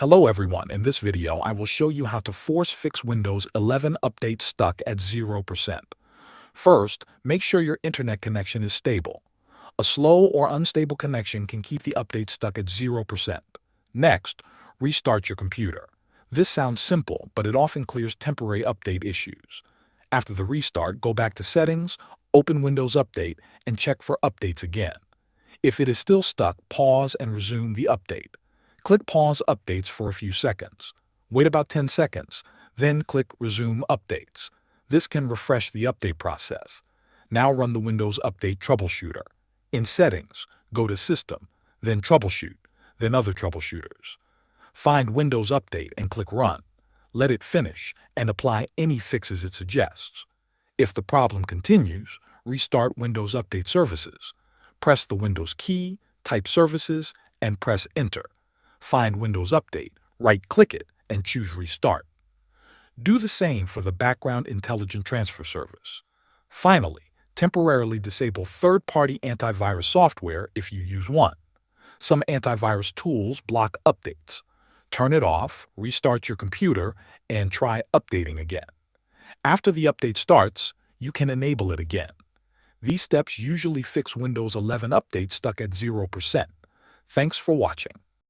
Hello everyone, in this video I will show you how to force fix Windows 11 update stuck at 0%. First, make sure your internet connection is stable. A slow or unstable connection can keep the update stuck at 0%. Next, restart your computer. This sounds simple, but it often clears temporary update issues. After the restart, go back to Settings, open Windows Update, and check for updates again. If it is still stuck, pause and resume the update. Click Pause Updates for a few seconds. Wait about 10 seconds, then click Resume Updates. This can refresh the update process. Now run the Windows Update Troubleshooter. In Settings, go to System, then Troubleshoot, then Other Troubleshooters. Find Windows Update and click Run. Let it finish and apply any fixes it suggests. If the problem continues, restart Windows Update Services. Press the Windows key, type Services, and press Enter. Find Windows Update, right-click it, and choose Restart. Do the same for the Background Intelligent Transfer Service. Finally, temporarily disable third-party antivirus software if you use one. Some antivirus tools block updates. Turn it off, restart your computer, and try updating again. After the update starts, you can enable it again. These steps usually fix Windows 11 updates stuck at 0%. Thanks for watching.